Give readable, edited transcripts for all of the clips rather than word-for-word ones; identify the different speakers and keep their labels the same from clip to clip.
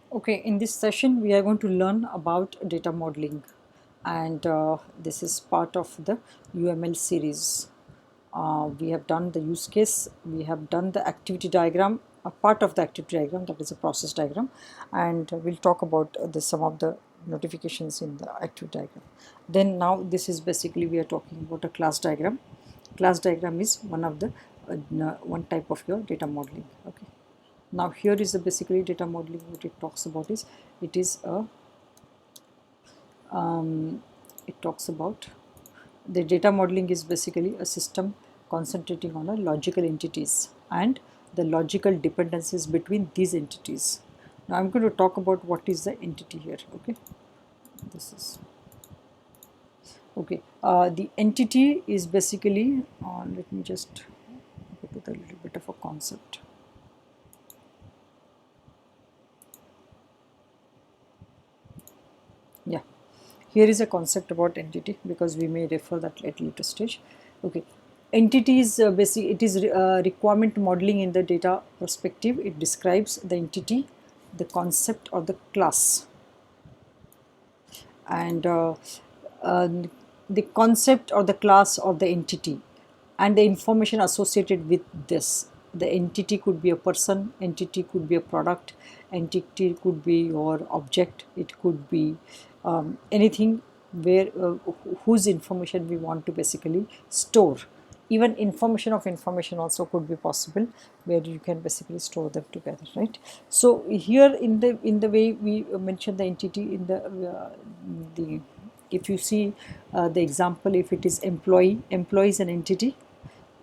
Speaker 1: Okay, in this session we are going to learn about data modeling, and this is part of the UML series. We have done the use case, we have done the activity diagram, a part of the activity diagram, that is a process diagram, and we'll talk about some of the notifications in the activity diagram. Then now this is basically we are talking about a class diagram. Class diagram is one of the one type of your data modeling. Okay. Now here is the basically data modeling. What it talks about is it is a it talks about the data modeling is basically a system concentrating on a logical entities and the logical dependencies between these entities. Now I'm going to talk about what is the entity here. Okay, this is okay. The entity is basically let me just go to the little bit of a concept. Yeah, here is a concept about entity because we may refer that at later stage. Okay, entity is basically it is requirement modeling in the data perspective. It describes the entity, the concept or the class, and uh, the concept or the class or the entity and the information associated with this. The entity could be a person, entity could be a product, entity could be your object, it could be anything where whose information we want to basically store. Even information of information also could be possible, where you can basically store them together, right? So here in the way we mention the entity in the if you see the example, if it is employee is an entity.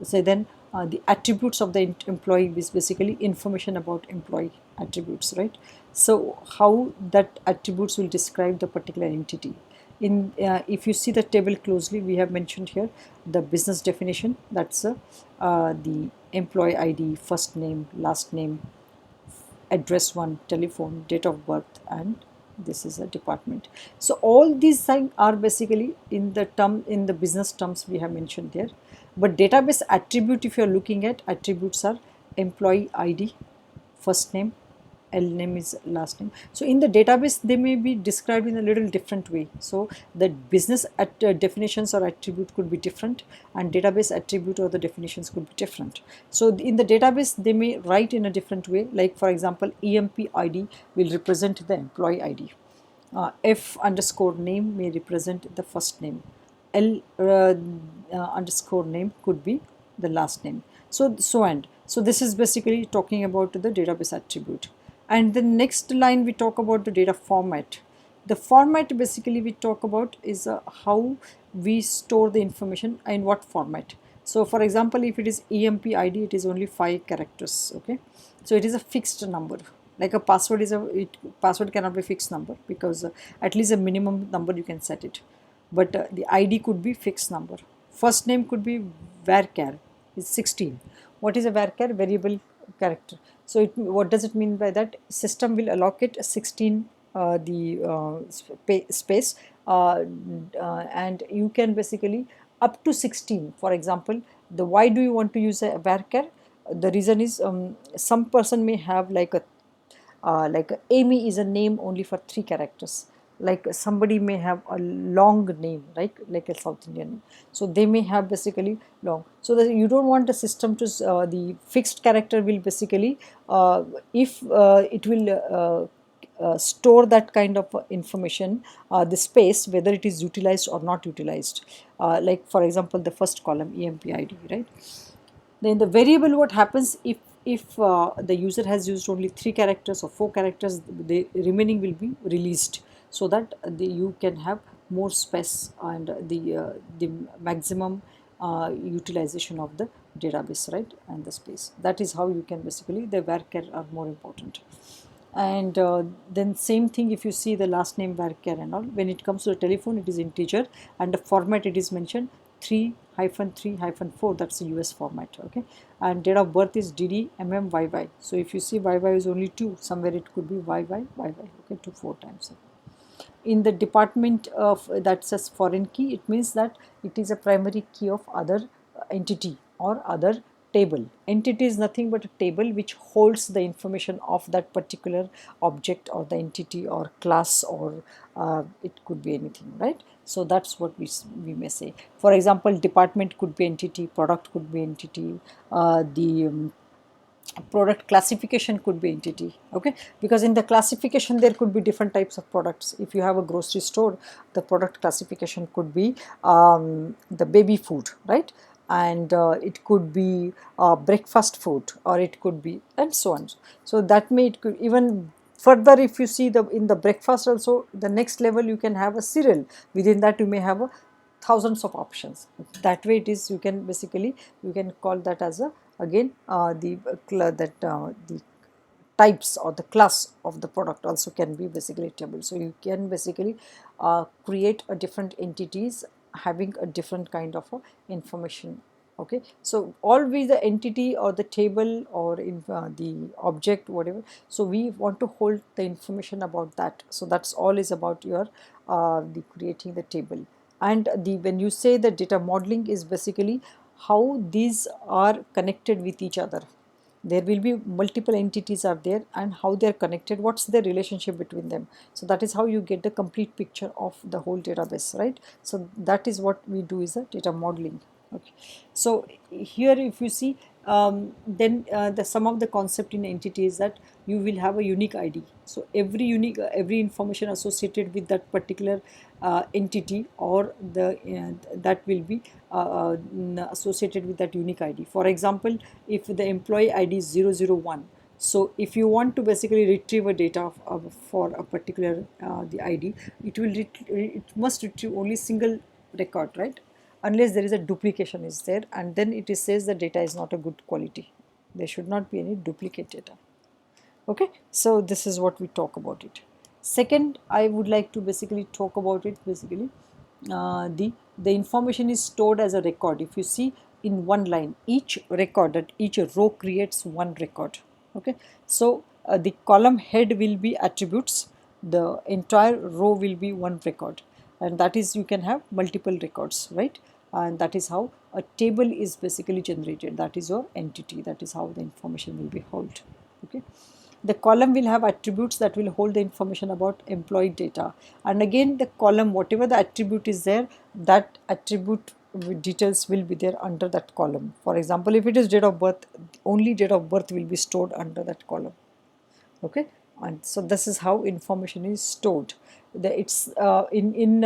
Speaker 1: So then the attributes of the employee is basically information about employee attributes, right? So how that attributes will describe the particular entity. In if you see the table closely, we have mentioned here the business definition. That's the employee ID, first name, last name, address one, telephone, date of birth, and this is a department. So all these things are basically in the business terms we have mentioned there. But database attribute, if you are looking at attributes, are employee ID, first name, L name is last name. So in the database they may be described in a little different way. So the business definitions or attribute could be different, and database attribute or the definitions could be different. So in the database they may write in a different way. Like for example, EMP ID will represent the employee ID. F underscore name may represent the first name. L underscore name could be the last name. So this is basically talking about the database attribute. And the next line we talk about the data format. The format basically we talk about is how we store the information in what format. So for example, if it is EMP ID, it is only 5 characters. Okay, so it is a fixed number. Like a password is password cannot be fixed number, because at least a minimum number you can set it. But the ID could be fixed number. First name could be varchar, is 16. What is a varchar? Variable character. So what does it mean by that? System will allocate 16 space, and you can basically up to 16. For example, the why do you want to use a varchar? The reason is some person may have like Amy is a name only for 3 characters. Like somebody may have a long name, right? Like a South Indian name. So they may have basically long. So that you don't want the system to the fixed character will basically if it will store that kind of information, the space, whether it is utilized or not utilized. Like for example, the first column EMP ID, right? Then the variable, what happens if the user has used only 3 characters or 4 characters, the remaining will be released, so that you can have more space and the maximum utilization of the database, right, and the space. That is how you can basically, the varchar are more important. And then same thing, if you see the last name varchar and all, when it comes to the telephone, it is integer, and the format it is mentioned 3-3-4, that's the US format. Okay, and date of birth is DD MM YY. So if you see YY is only 2, somewhere it could be YY YY. Okay, 2 4 times. In the department of that says foreign key, it means that it is a primary key of other entity or other table. Entity is nothing but a table which holds the information of that particular object or the entity or class, or it could be anything, right? So that's what we may say. For example, department could be entity, product could be entity, the product classification could be entity. Okay, because in the classification there could be different types of products. If you have a grocery store, the product classification could be the baby food, right? And it could be breakfast food, or it could be, and so on. So that may, it could even further, if you see the in the breakfast also, the next level you can have a cereal. Within that you may have a thousands of options. That way it is, you can basically, you can call that as a, again the types or the class of the product also can be basically table. So you can basically create a different entities having a different kind of information. Okay, so always the entity or the table or in the object, whatever, so we want to hold the information about that. So that's all is about your the creating the table. And the, when you say the data modeling, is basically how these are connected with each other. There will be multiple entities are there, and how they are connected, what's the relationship between them. So that is how you get the complete picture of the whole database, right? So that is what we do, is a data modeling. Okay, so here if you see, then the some of the concept in entity is that you will have a unique ID. So every unique every information associated with that particular entity, or the that will be associated with that unique ID. For example, if the employee ID is 001, so if you want to basically retrieve a data for a particular the ID, it must retrieve only single record, right? Unless there is a duplication is there, and then it is says the data is not a good quality. There should not be any duplicate data. Okay, so this is what we talk about it. Second, I would like to basically talk about it. Basically, the information is stored as a record. If you see in one line, each record, that each row creates one record. Okay, so the column head will be attributes. The entire row will be one record, and that is, you can have multiple records, right? And that is how a table is basically generated. That is your entity. That is how the information will be held. Okay. The column will have attributes that will hold the information about employee data, and again the column, whatever the attribute is there, that attribute details will be there under that column. For example, if it is date of birth, only date of birth will be stored under that column. Okay, and so this is how information is stored. It's in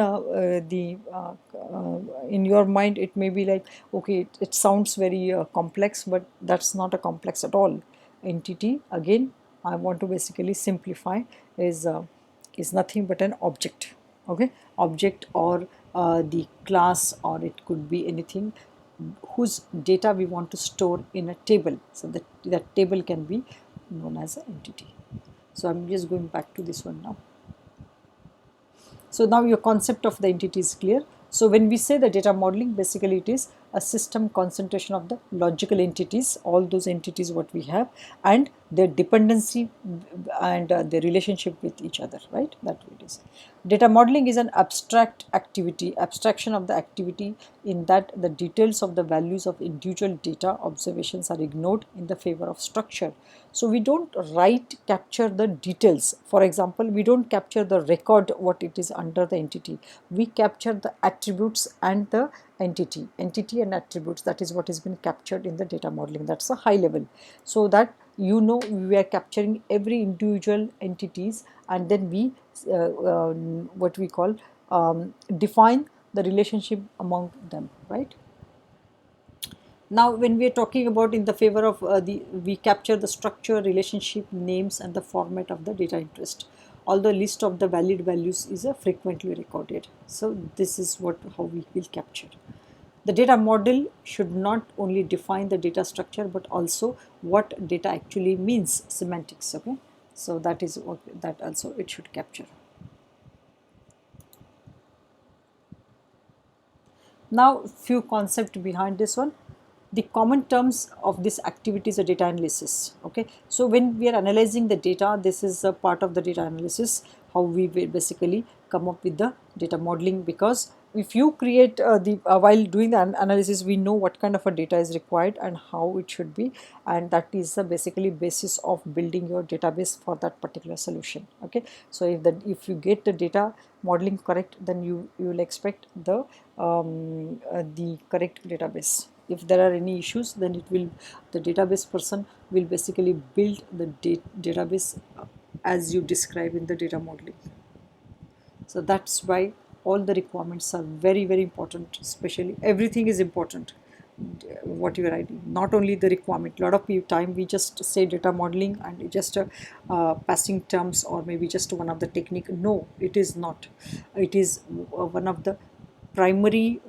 Speaker 1: your mind it may be like, okay, it sounds very complex, but that's not a complex at all. Entity, again I want to basically simplify, is nothing but an object. Okay, object, or the class, or it could be anything whose data we want to store in a table. So that table can be known as an entity. So I'm just going back to this one now. So now your concept of the entity is clear. So when we say the data modeling, basically it is a system concentration of the logical entities, all those entities what we have, and their dependency and their relationship with each other, right? That it is. Data modeling is an abstract activity, abstraction of the activity, in that the details of the values of individual data observations are ignored in the favor of structure. So we don't capture the details. For example, we don't capture the record what it is under the entity. We capture the attributes and the entity and attributes. That is what has been captured in the data modeling. That's a high level. So that we are capturing every individual entities, and then we what we call define the relationship among them, right? Now when we are talking about in the favor of we capture the structure, relationship, names, and the format of the data interest. Although list of the valid values is frequently recorded. So this is how we will capture. The data model should not only define the data structure, but also what data actually means, semantics. Okay, so that is what that also it should capture. Now few concepts behind this one. The common terms of this activity is a data analysis. Okay, so when we are analyzing the data, this is a part of the data analysis, how we will basically come up with the data modeling, because if you create the while doing the analysis, we know what kind of a data is required and how it should be, and that is the basically basis of building your database for that particular solution. Okay, so if you get the data modeling correct, then you will expect the correct database. If there are any issues, then the database person will basically build the database as you describe in the data modeling. So that's why all the requirements are very, very important. Especially everything is important, what you are writing, not only the requirement. A lot of time we just say data modeling and just passing terms, or maybe just one of the technique. No, it is not. It is one of the primary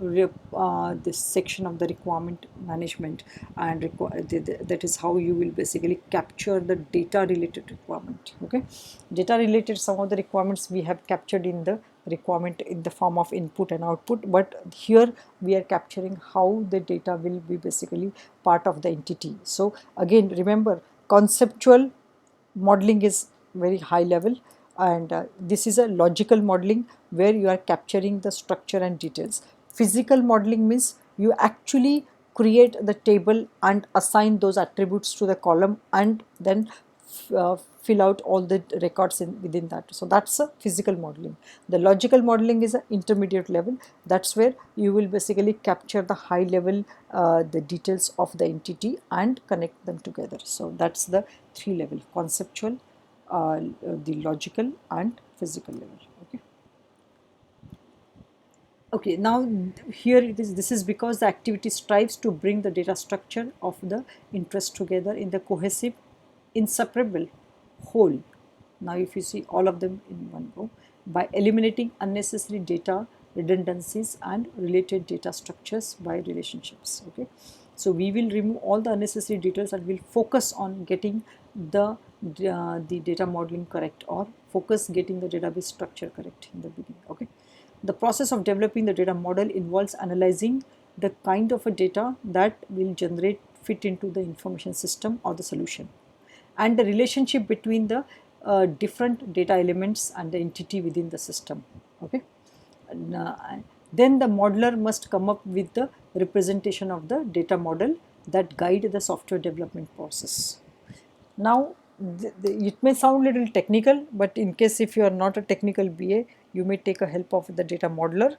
Speaker 1: this section of the requirement management, and that is how you will basically capture the data related requirement. Okay, data related, some of the requirements we have captured in the requirement in the form of input and output, but here we are capturing how the data will be basically part of the entity. So again, remember, conceptual modeling is very high level, and this is a logical modeling where you are capturing the structure and details. Physical modeling means you actually create the table and assign those attributes to the column, and then fill out all the records within that. So that's a physical modeling. The logical modeling is an intermediate level. That's where you will basically capture the high level the details of the entity and connect them together. So that's the three level: conceptual, the logical, and physical level. Okay. Okay, now here it is. This is because the activity strives to bring the data structure of the interest together in the cohesive, inseparable whole. Now, if you see all of them in one go, by eliminating unnecessary data redundancies and related data structures by relationships. Okay, so we will remove all the unnecessary details and we'll focus on getting the data modeling correct, or focus getting the database structure correct in the beginning. Okay. The process of developing the data model involves analyzing the kind of a data that will fit into the information system or the solution, and the relationship between the different data elements and the entity within the system. Okay. Then the modeler must come up with the representation of the data model that guide the software development process. Now, it may sound a little technical, but in case if you are not a technical BA, you may take a help of the data modeler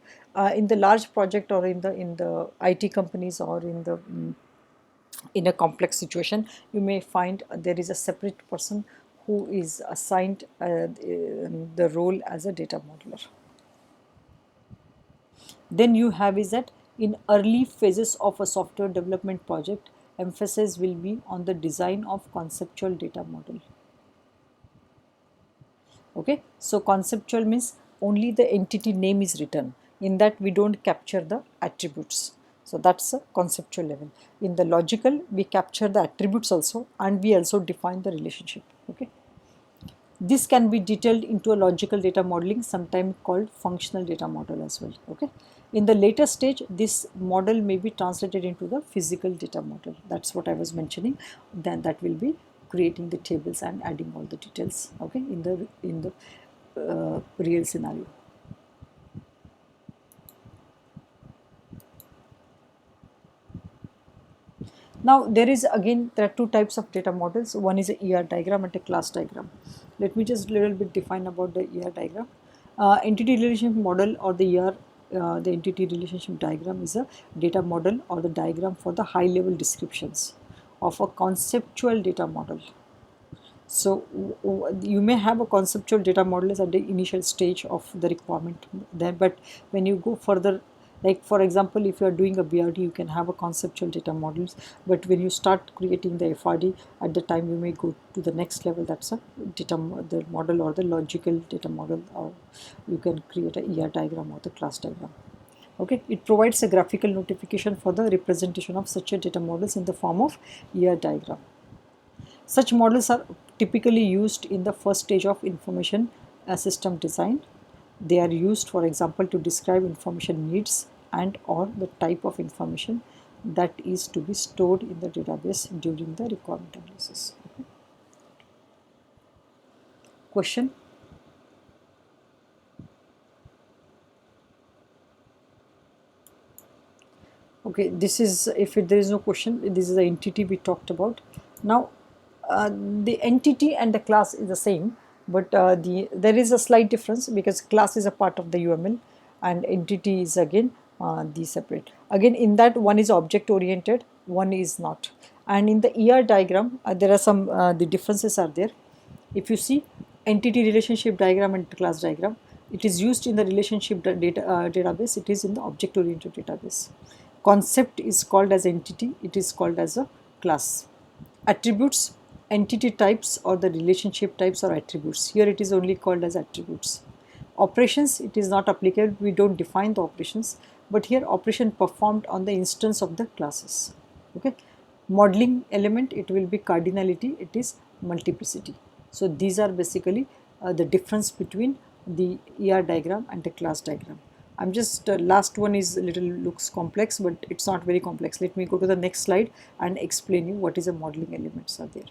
Speaker 1: in the large project, or in the IT companies, or in a complex situation. You may find there is a separate person who is assigned the role as a data modeler. Then you have is that in early phases of a software development project, emphasis will be on the design of conceptual data model. Okay, so conceptual means only the entity name is written. In that we don't capture the attributes. So that's a conceptual level. In the logical, we capture the attributes also, and we also define the relationship. Okay. This can be detailed into a logical data modeling, sometimes called functional data model as well. Okay. In the later stage, this model may be translated into the physical data model. That's what I was mentioning. Then that will be creating the tables and adding all the details. Okay, in the real scenario. Now there are two types of data models. One is a ER diagram and a class diagram. Let me just little bit define about the ER diagram. Entity relationship model, or the ER, the entity relationship diagram is a data model or the diagram for the high level descriptions of a conceptual data model. So you may have a conceptual data model at the initial stage of the requirement there, but when you go further, like for example, if you are doing a BRD, you can have a conceptual data models, but when you start creating the FRD, at the time you may go to the next level. That's a the model or the logical data model, or you can create a ER diagram or the class diagram. Okay, it provides a graphical notification for the representation of such a data models in the form of ER diagram. Such models are typically used in the first stage of information system design. They are used, for example, to describe information needs and or the type of information that is to be stored in the database during the requirement analysis. Okay. Question? Okay, this is, if there is no question, this is the entity we talked about. Now, the entity and the class is the same, but there is a slight difference because class is a part of the UML and entity is again the separate. Again, in that, one is object oriented, one is not. And in the ER diagram, there are some the differences are there. If you see entity relationship diagram and class diagram, it is used in the relationship database, it is in the object oriented database. Concept is called as entity, it is called as a class. Attributes, entity types or the relationship types or attributes. Here it is only called as attributes. Operations, it is not applicable, we don't define the operations, but here operation performed on the instance of the classes. Okay. Modeling element, it will be cardinality, it is multiplicity. So these are basically the difference between the ER diagram and the class diagram. I'm just last one is a little looks complex, but it's not very complex. Let me go to the next slide and explain you what is a modeling elements are there.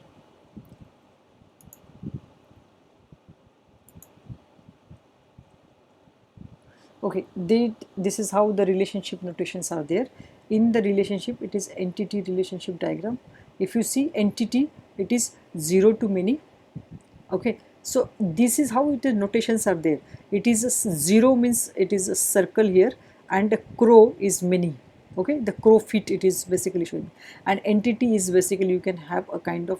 Speaker 1: Okay, this is how the relationship notations are there. In the relationship, it is entity relationship diagram. If you see entity, it is 0 to many. Okay, so this is how the notations are there. It is a 0 means it is a circle here, and a crow is many. Okay, the crow feet it is basically showing, and entity is basically you can have a kind of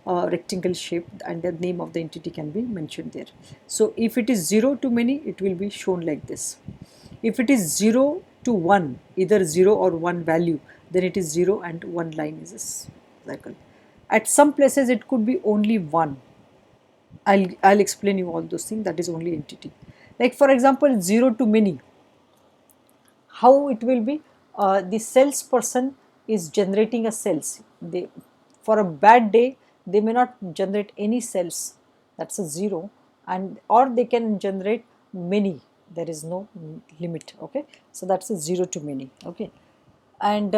Speaker 1: a rectangle shape, and the name of the entity can be mentioned there. So if it is 0 to many, it will be shown like this. If it is 0 to 1, either 0 or 1 value, then it is 0 and 1 line is a circle. At some places it could be only 1. I'll explain you all those things. That is only entity. Like for example, 0 to many. How it will be? The salesperson is generating a sales. For a bad day, they may not generate any sales. That's a 0, and or they can generate many. There is no limit. Okay, so that's a 0 to many. Okay, and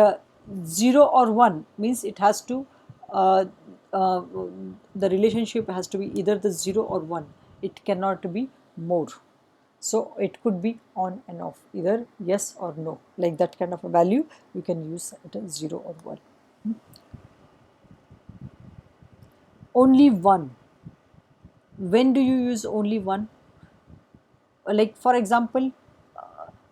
Speaker 1: 0 or 1 means it has to the relationship has to be either the 0 or 1. It cannot be more. So it could be on and off, either yes or no, like that kind of a value you can use it as 0 or 1. Only one. When do you use only one? Like for example,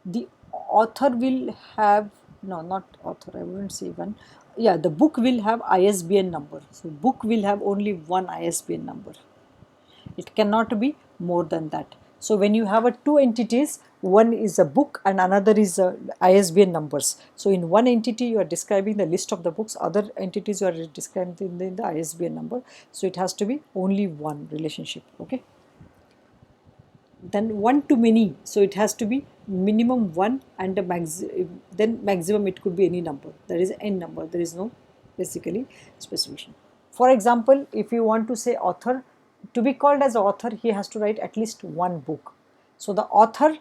Speaker 1: the author will have, no, not author, I wouldn't say one. Yeah, the book will have ISBN number. So book will have only one ISBN number. It cannot be more than that. So when you have two entities, one is a book and another is ISBN numbers. So in one entity you are describing the list of the books, other entities you are describing the ISBN number. So it has to be only one relationship. Okay. Then one to many, so it has to be minimum one, and then maximum it could be any number. There is n number, there is no basically specification. For example, if you want to say author, to be called as author, he has to write at least one book. So the author,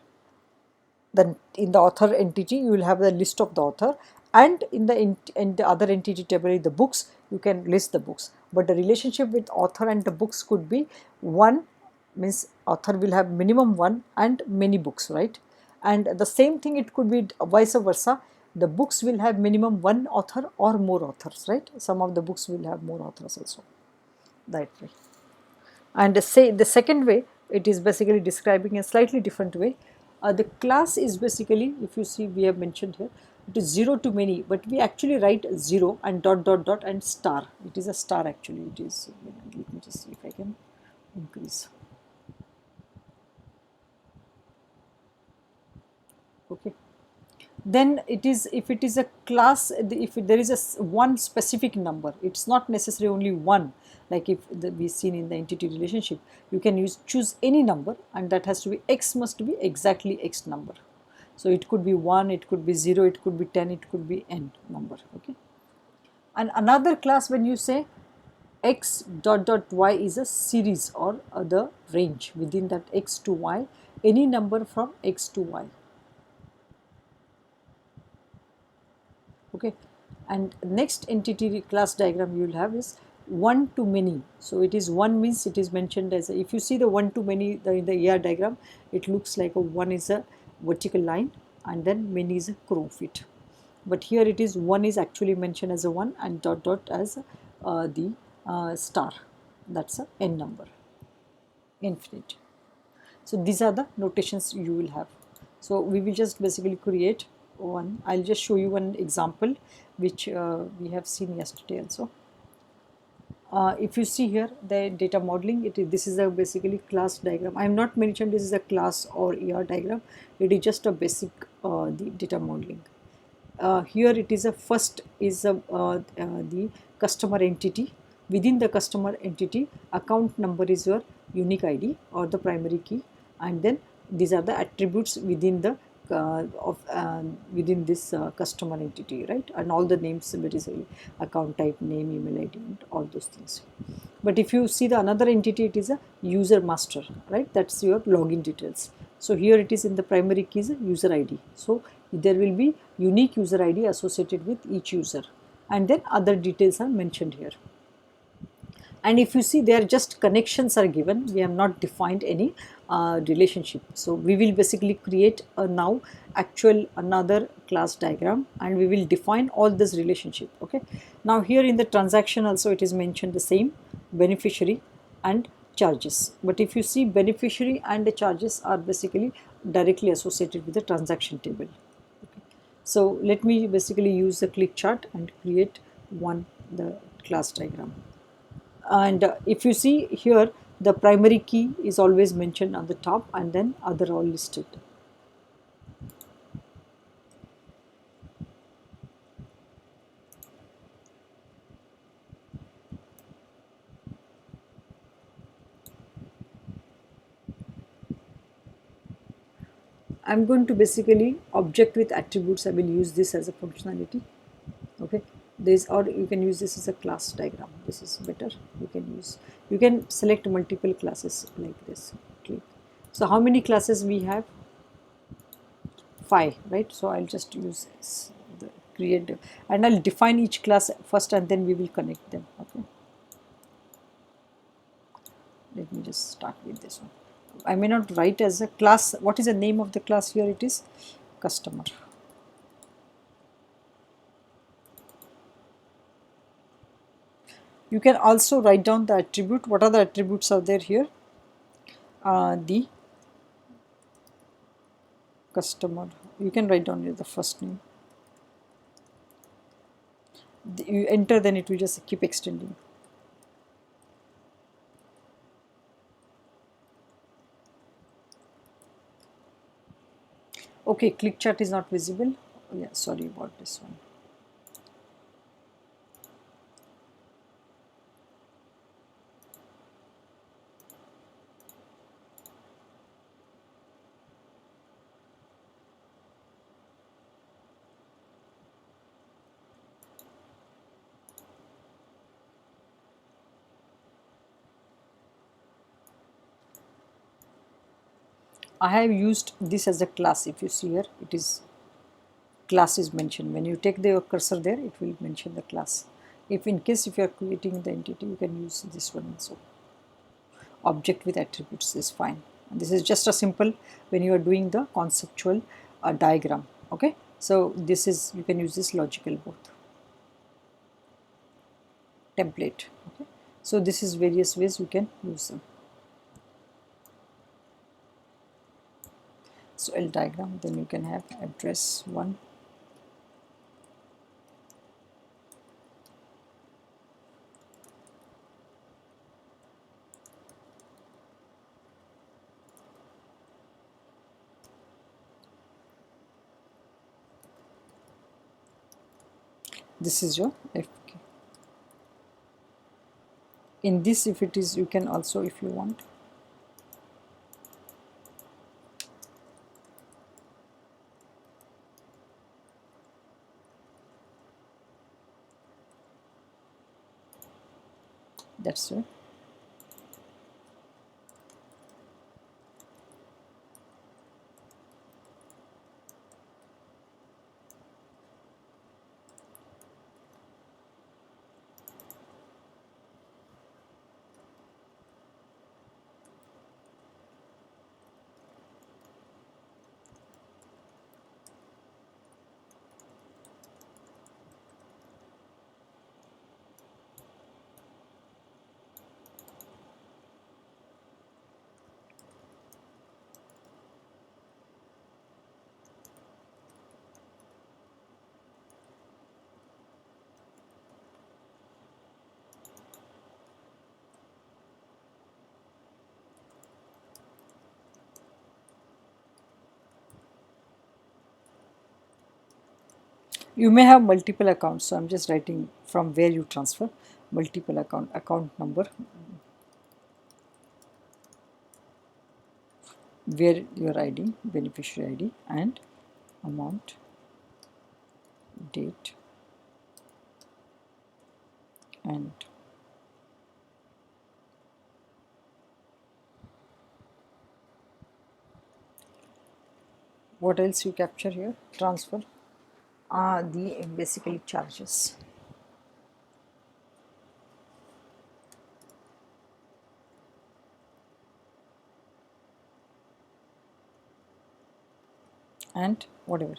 Speaker 1: then in the author entity you will have the list of the author, and in the other entity table, the books, you can list the books. But the relationship with author and the books could be one, means author will have minimum one and many books, right? And the same thing it could be vice versa. The books will have minimum one author or more authors, right? Some of the books will have more authors also, that way. And say the second way, it is basically describing a slightly different way. The class is basically, if you see, we have mentioned here, it is 0 to many, but we actually write 0 and dot dot dot and star. It is a star actually. It is, let me just see if I can increase. Okay. Then it is, if it is a class, if there is a one specific number, it's not necessarily only one. Like if we seen in the entity relationship, you can choose any number, and that has to be x, must be exactly x number. So it could be 1, it could be 0, it could be 10, it could be n number. Okay. And another class, when you say x dot dot y, is a series or the range within that x to y, any number from x to y. Okay. And next entity class diagram you will have is 1 to many. So it is 1 means it is mentioned as if you see the 1 to many in the ER diagram, it looks like a 1 is a vertical line and then many is a crow feet. but here it is 1 is actually mentioned as a 1 and dot dot as the star, that's a n number, infinite. So these are the notations you will have. So we will just basically create one. I'll just show you one example which we have seen yesterday also. If you see here the data modeling, this is a basically class diagram. I am not mentioned this is a class or ER diagram. It is just a basic the data modeling. Here it is a first is the customer entity. Within the customer entity, account number is your unique ID or the primary key, and then these are the attributes within the within this customer entity, right? And all the names, basically account type, name, email ID, and all those things. But if you see the another entity, it is a user master, right? That's your login details. So here it is in the primary key is a user ID. So there will be unique user ID associated with each user, and then other details are mentioned here. And if you see, there just connections are given, we have not defined any relationship. So we will basically create a now actual another class diagram, and we will define all this relationship. Okay, now here in the transaction also it is mentioned the same, beneficiary and charges. But if you see, beneficiary and the charges are basically directly associated with the transaction table. Okay. So let me basically use the click chart and create the class diagram. And if you see here, the primary key is always mentioned on the top, and then other all listed. I'm going to basically object with attributes. I will use this as a functionality. Okay, this, or you can use this as a class diagram. This is better. You can select multiple classes like this. Okay. So how many classes we have? 5, right? So I'll just use this, the create, and I'll define each class first, and then we will connect them. Okay. Let me just start with this one. I may not write as a class. What is the name of the class here? It is customer. You can also write down the attribute. What are the attributes are there here? The customer. You can write down here the first name. You enter, then it will just keep extending. Okay, click chart is not visible. Oh, yeah, sorry about this one. I have used this as a class. If you see here, it is class is mentioned. When you take the cursor there, it will mention the class. If in case if you are creating the entity, you can use this one also. Object with attributes is fine. And this is just a simple when you are doing the conceptual diagram. Okay, so this is, you can use this logical both template. Okay, so this is various ways you can use them. So L diagram, then you can have address 1. This is your FK. In this, if it is, you can also, if you want, that's it. You may have multiple accounts, so I'm just writing from where you transfer. Multiple account number, where your ID, beneficiary ID, and amount, date, and what else you capture here? Transfer. The basically charges. And whatever.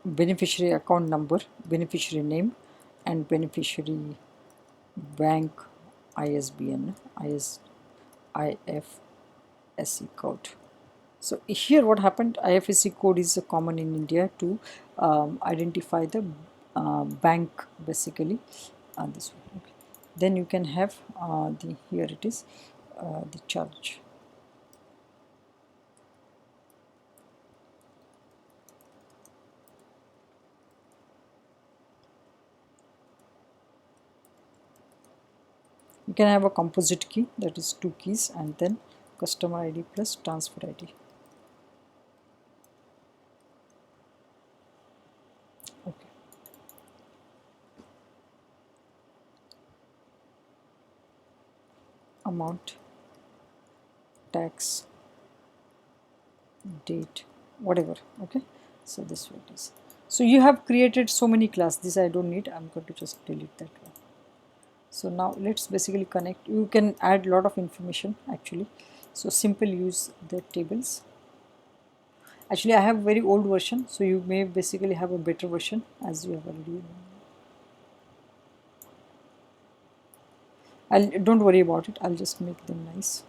Speaker 1: Beneficiary account number, beneficiary name, and beneficiary bank ISBN, IFSC code. So here what happened, IFSC code is common in India to identify the bank basically, this one. Okay. Then you can have the, here it is, the charge. You can have a composite key, that is 2 keys, and then customer ID plus transfer ID. Okay. Amount, tax, date, whatever. Okay, so this way it is. So you have created so many classes. This I don't need. I'm going to just delete that one. So now let's basically connect. You can add a lot of information actually. So simple, use the tables. Actually, I have very old version, so you may basically have a better version as you have already. Don't worry about it. I'll just make them nice.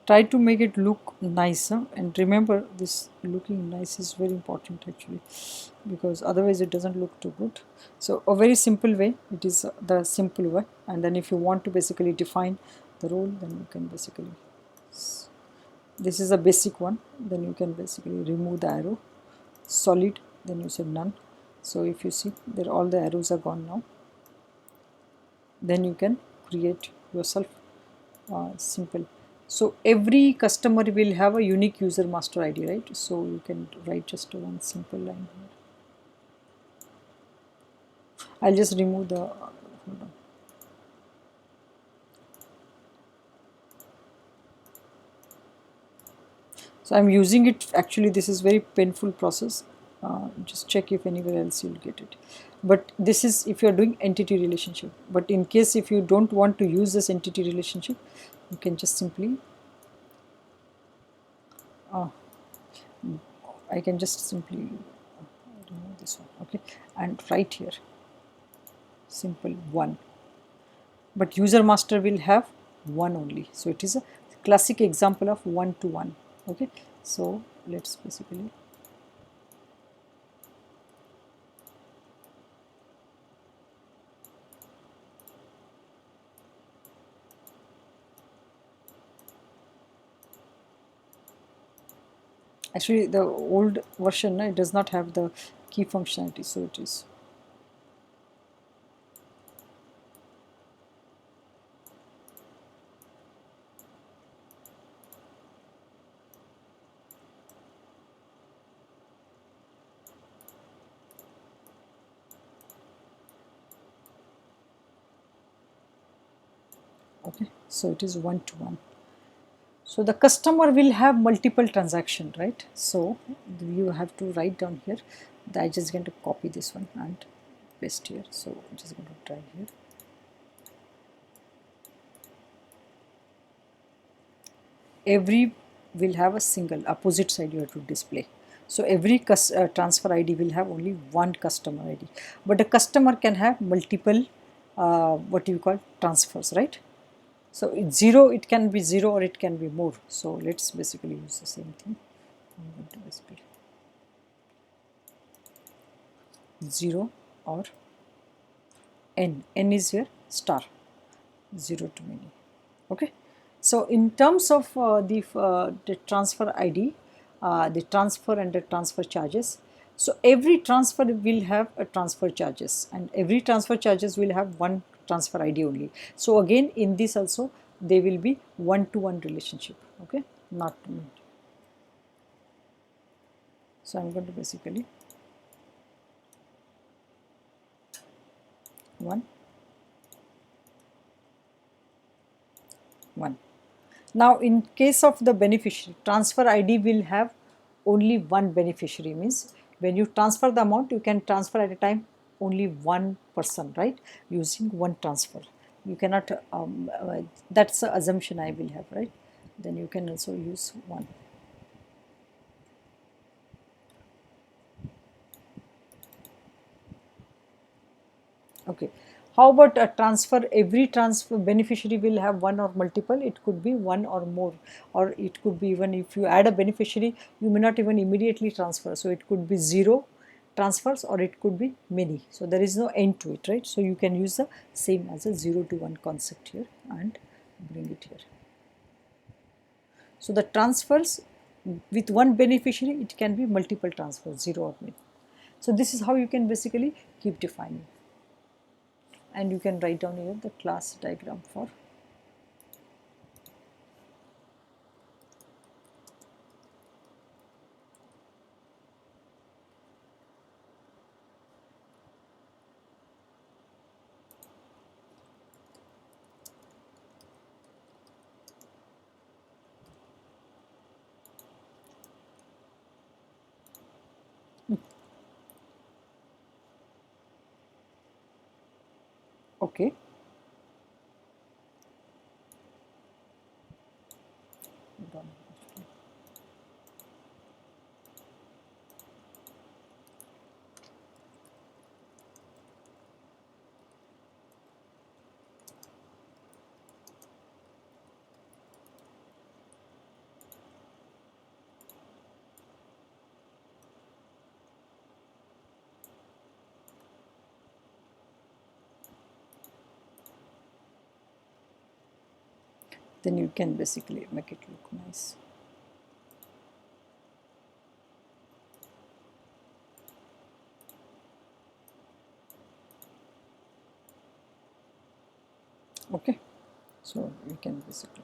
Speaker 1: Try to make it look nicer, and remember this looking nice is very important actually, because otherwise it doesn't look too good. So a very simple way, it is the simple way, and then if you want to basically define the role, then you can basically, this is a basic one, then you can basically remove the arrow. Solid, then you say none. So if you see there, all the arrows are gone now. Then you can create yourself simple. So every customer will have a unique user master ID, right? So you can write just one simple line here. I'll just remove the, hold on. So I'm using it, actually this is very painful process. Just check if anywhere else you'll get it. But this is if you're doing entity relationship. But in case if you don't want to use this entity relationship, you can just simply, I can just simply remove this one, okay, and write here simple 1. But user master will have 1 only. So it is a classic example of 1-to-1. Okay, so let's basically, actually the old version, it does not have the key functionality, so it is. Okay, so it is one to one. So the customer will have multiple transaction, right? So you have to write down here. I just going to copy this one and paste here. So I'm just going to try here. Every will have a single opposite side you have to display. So every transfer ID will have only one customer ID, but a customer can have multiple what do you call transfers, right? So it's zero, it can be zero or it can be more. So let's basically use the same thing. I'm going to basically 0 or n is here star, 0 to many. Okay, so in terms of the transfer ID, the transfer and the transfer charges, so every transfer will have a transfer charges and every transfer charges will have one transfer ID only. So again in this also they will be one to one relationship, okay, not to many. So I'm going to basically 1 1. Now in case of the beneficiary, transfer ID will have only one beneficiary, means when you transfer the amount you can transfer at a time only one person, right, using one transfer. You cannot that's the assumption I will have, right? Then you can also use one. Okay, how about a transfer? Every transfer beneficiary will have one or multiple. It could be one or more, or it could be even if you add a beneficiary, you may not even immediately transfer. So it could be 0 transfers or it could be many. So there is no end to it, right? So you can use the same as a 0 to 1 concept here and bring it here. So the transfers with one beneficiary, it can be multiple transfers, 0 or many. So this is how you can basically keep defining. And you can write down here the class diagram for okay. Done. Then you can basically make it look nice. Okay, so you can basically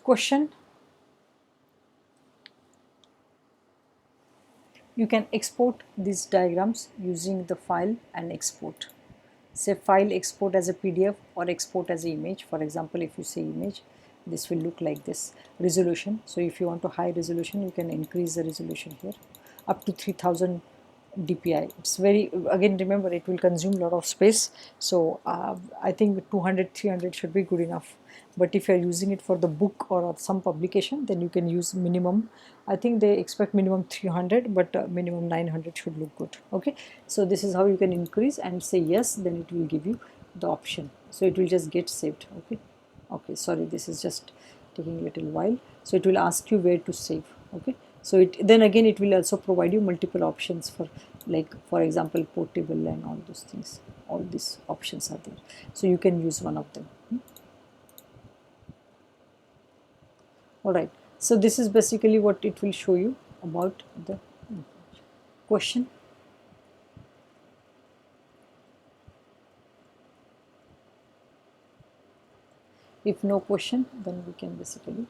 Speaker 1: question. You can export these diagrams using the file and export. Say file export as a PDF or export as an image. For example, if you say image, this will look like this. Resolution, so if you want to high resolution, you can increase the resolution here up to 3000 DPI. It's very, again remember, it will consume a lot of space. So I think 200 300 should be good enough. But if you are using it for the book or some publication, then you can use minimum. I think they expect minimum 300, but minimum 900 should look good. Okay, so this is how you can increase and say yes, then it will give you the option. So it will just get saved. Okay, okay, sorry, this is just taking a little while. So it will ask you where to save. Okay, so it then again it will also provide you multiple options for, like for example, portable and all those things. All these options are there, so you can use one of them. All right, so this is basically what it will show you about the question. If no question, then we can basically